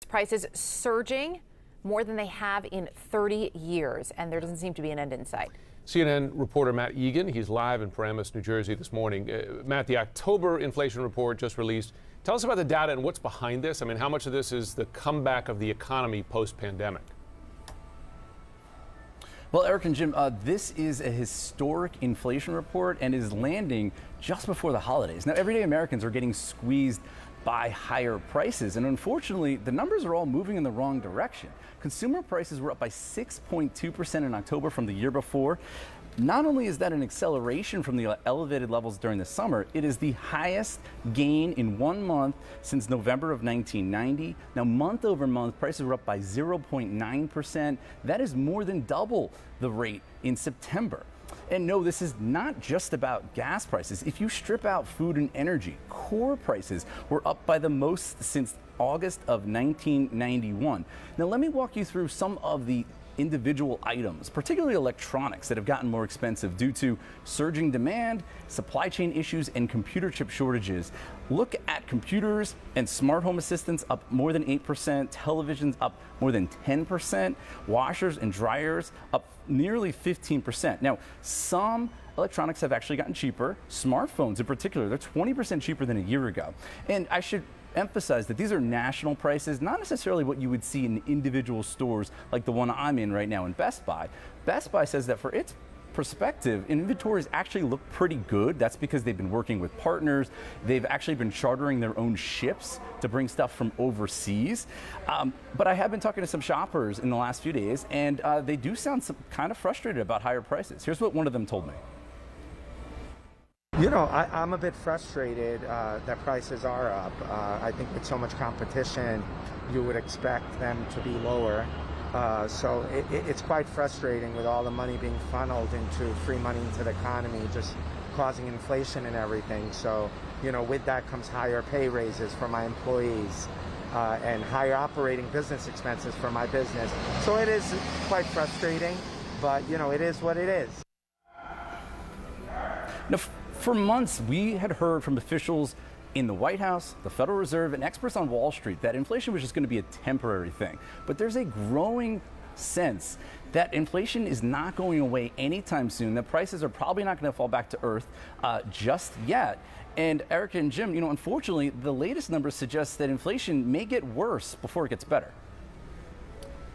prices surging more than they have in 30 years, and there doesn't seem to be an end in sight. CNN reporter Matt Egan, he's live in Paramus, New Jersey this morning. Matt, the October inflation report just released. Tell us about the data and what's behind this. I mean, how much of this is the comeback of the economy post-pandemic? Well, Eric and Jim, this is a historic inflation report and is landing just before the holidays. Now, everyday Americans are getting squeezed by higher prices, and unfortunately, the numbers are all moving in the wrong direction. Consumer prices were up by 6.2% in October from the year before. Not only is that an acceleration from the elevated levels during the summer, it is the highest gain in 1 month since November of 1990. Now, month over month, prices were up by 0.9%. That is more than double the rate in September. And no, this is not just about gas prices. If you strip out food and energy, core prices were up by the most since August of 1991. Now, let me walk you through some of the individual items, particularly electronics, that have gotten more expensive due to surging demand, supply chain issues, and computer chip shortages. Look at computers and smart home assistants up more than 8%, televisions up more than 10%, washers and dryers up nearly 15%. Now, some electronics have actually gotten cheaper. Smartphones in particular, they're 20% cheaper than a year ago. And I should emphasize that these are national prices, not necessarily what you would see in individual stores like the one I'm in right now in Best Buy. Best Buy says that for its perspective, inventories actually look pretty good. That's because they've been working with partners. They've actually been chartering their own ships to bring stuff from overseas. But I have been talking to some shoppers in the last few days, and they do sound kind of frustrated about higher prices. Here's what one of them told me. You know, I'm a bit frustrated that prices are up. I think with so much competition, you would expect them to be lower. So it's quite frustrating with all the money being funneled into free money into the economy, just causing inflation and everything. So, you know, with that comes higher pay raises for my employees and higher operating business expenses for my business. So it is quite frustrating, but, you know, it is what it is. Now, for months, we had heard from officials in the White House, the Federal Reserve, and experts on Wall Street that inflation was just going to be a temporary thing. But there's a growing sense that inflation is not going away anytime soon, that prices are probably not going to fall back to earth just yet. And Eric and Jim, you know, unfortunately, the latest numbers suggest that inflation may get worse before it gets better.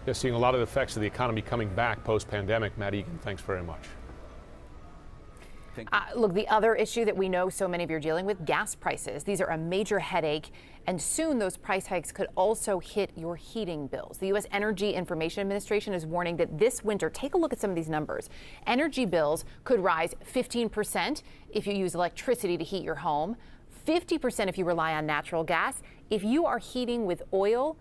You're seeing a lot of the effects of the economy coming back post-pandemic. Matt Egan, thanks very much. Look, the other issue that we know so many of you are dealing with, gas prices. These are a major headache, and soon those price hikes could also hit your heating bills. The U.S. Energy Information Administration is warning that this winter, take a look at some of these numbers. Energy bills could rise 15% if you use electricity to heat your home, 50% if you rely on natural gas. If you are heating with oil,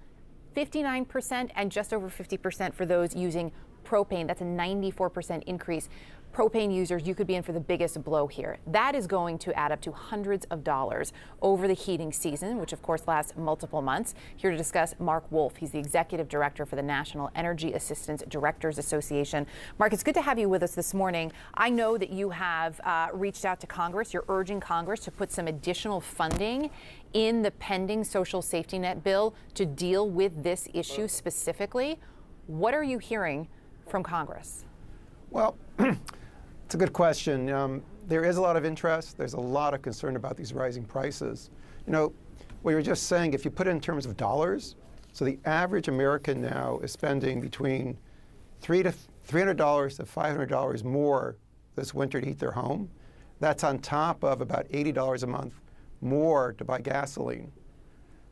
59%, and just over 50% for those using propane. That's a 94% increase. Propane users, you could be in for the biggest blow here. That is going to add up to hundreds of dollars over the heating season, which of course lasts multiple months. Here to discuss, Mark Wolf. He's the executive director for the National Energy Assistance Directors Association. Mark, it's good to have you with us this morning. I know that you have reached out to Congress. You're urging Congress to put some additional funding in the pending social safety net bill to deal with this issue specifically. What are you hearing from Congress? Well, it's a good question. There is a lot of interest. There's a lot of concern about these rising prices. You know, what you were just saying, if you put it in terms of dollars, so the average American now is spending between $300 to $500 more this winter to heat their home. That's on top of about $80 a month more to buy gasoline.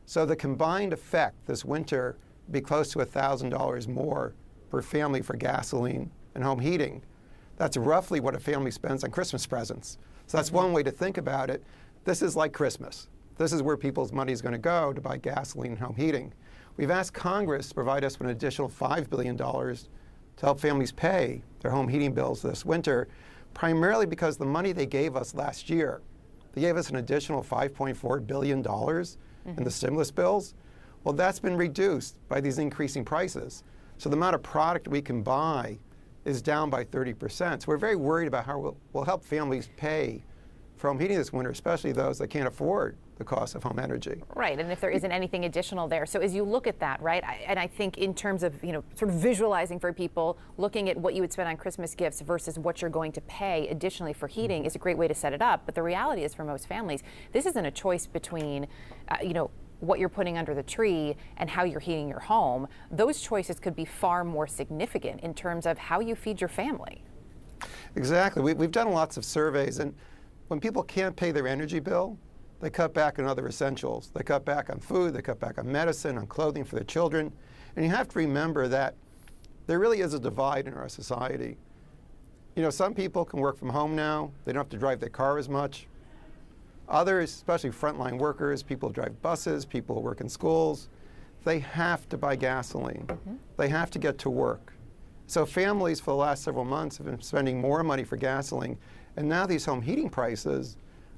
So the combined effect this winter would be close to $1,000 more per family for gasoline and home heating. That's roughly what a family spends on Christmas presents. So that's one way to think about it. This is like Christmas. This is where people's money is going to go to buy gasoline and home heating. We've asked Congress to provide us with an additional $5 billion to help families pay their home heating bills this winter, primarily because the money they gave us last year, they gave us an additional $5.4 billion in the stimulus bills. Well, that's been reduced by these increasing prices. So the amount of product we can buy is down by 30%. So we're very worried about how we'll help families pay for home heating this winter, especially those that can't afford the cost of home energy. Right, and if there isn't anything additional there. So as you look at that, right, and I think in terms of, sort of visualizing for people, looking at what you would spend on Christmas gifts versus what you're going to pay additionally for heating is a great way to set it up. But the reality is for most families, this isn't a choice between, what you're putting under the tree and how you're heating your home. Those choices could be far more significant in terms of how you feed your family. Exactly. We've done lots of surveys, and when people can't pay their energy bill, they cut back on other essentials. They cut back on food, they cut back on medicine, on clothing for their children. And you have to remember that there really is a divide in our society. Some people can work from home now. They don't have to drive their car as much. Others, especially frontline workers, people who drive buses, people who work in schools, they have to buy gasoline. They have to get to work. So families for the last several months have been spending more money for gasoline, and now these home heating prices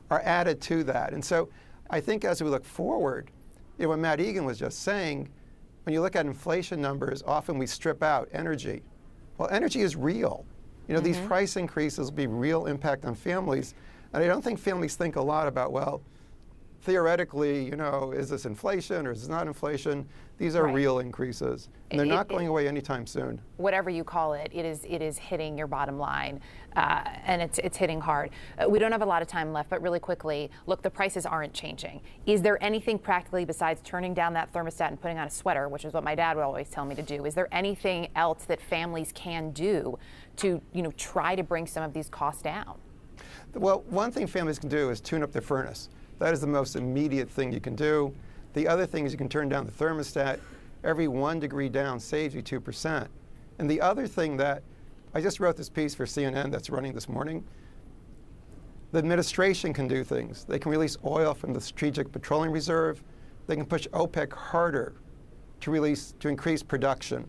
are added to that. And so I think as we look forward, what Matt Egan was just saying, when you look at inflation numbers, often we strip out energy. Well, energy is real. These price increases will be real impact on families. And I don't think families think a lot about, well, theoretically, is this inflation or is this not inflation? These are real increases, and they're not going away anytime soon. Whatever you call it, it is hitting your bottom line, and it's hitting hard. We don't have a lot of time left, but really quickly, look, the prices aren't changing. Is there anything practically besides turning down that thermostat and putting on a sweater, which is what my dad would always tell me to do? Is there anything else that families can do to try to bring some of these costs down? Well, one thing families can do is tune up their furnace. That is the most immediate thing you can do. The other thing is you can turn down the thermostat. Every 1 degree down saves you 2%. And the other thing that, I just wrote this piece for CNN that's running this morning. The administration can do things. They can release oil from the Strategic Petroleum Reserve. They can push OPEC harder to increase production.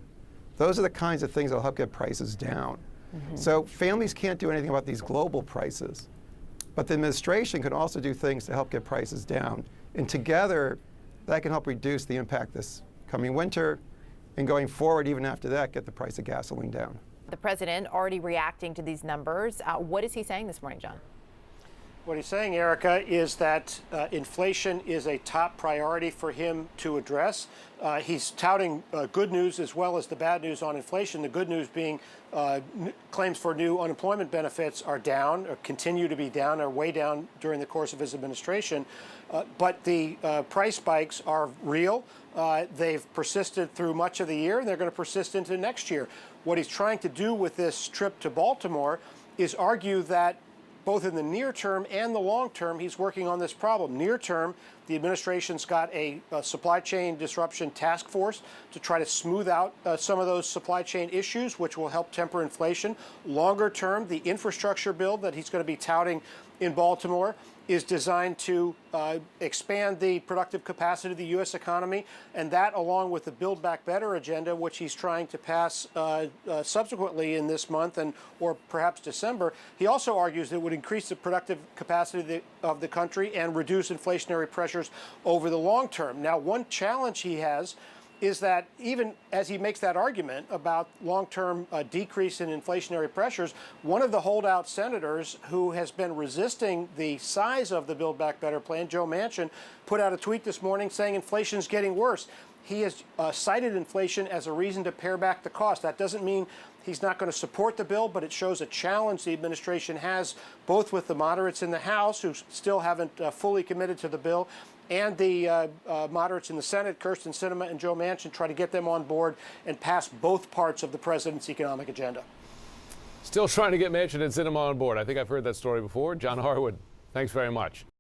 Those are the kinds of things that will help get prices down. So families can't do anything about these global prices. But the administration can also do things to help get prices down. And together, that can help reduce the impact this coming winter, and going forward, even after that, get the price of gasoline down. The president already reacting to these numbers. What is he saying this morning, John? What he's saying, Erica, is that inflation is a top priority for him to address. He's touting good news as well as the bad news on inflation. The good news being claims for new unemployment benefits are down, or continue to be down, or way down during the course of his administration. But the price spikes are real. They've persisted through much of the year, and they're going to persist into next year. What he's trying to do with this trip to Baltimore is argue that both in the near term and the long term, he's working on this problem. Near term, the administration's got a supply chain disruption task force to try to smooth out some of those supply chain issues, which will help temper inflation. Longer term, the infrastructure bill that he's going to be touting in Baltimore is designed to expand the productive capacity of the U.S. economy, and that, along with the Build Back Better agenda, which he's trying to pass subsequently in this month or perhaps December, he also argues that it would increase the productive capacity of the country and reduce inflationary pressures over the long term. Now, one challenge he has is that even as he makes that argument about long-term decrease in inflationary pressures, one of the holdout senators who has been resisting the size of the Build Back Better plan, Joe Manchin, put out a tweet this morning saying inflation's getting worse. He has cited inflation as a reason to pare back the cost. That doesn't mean he's not going to support the bill, but it shows a challenge the administration has, both with the moderates in the House, who still haven't fully committed to the bill, and the moderates in the Senate, Kyrsten Sinema and Joe Manchin, try to get them on board and pass both parts of the president's economic agenda. Still trying to get Manchin and Sinema on board. I think I've heard that story before. John Harwood, thanks very much.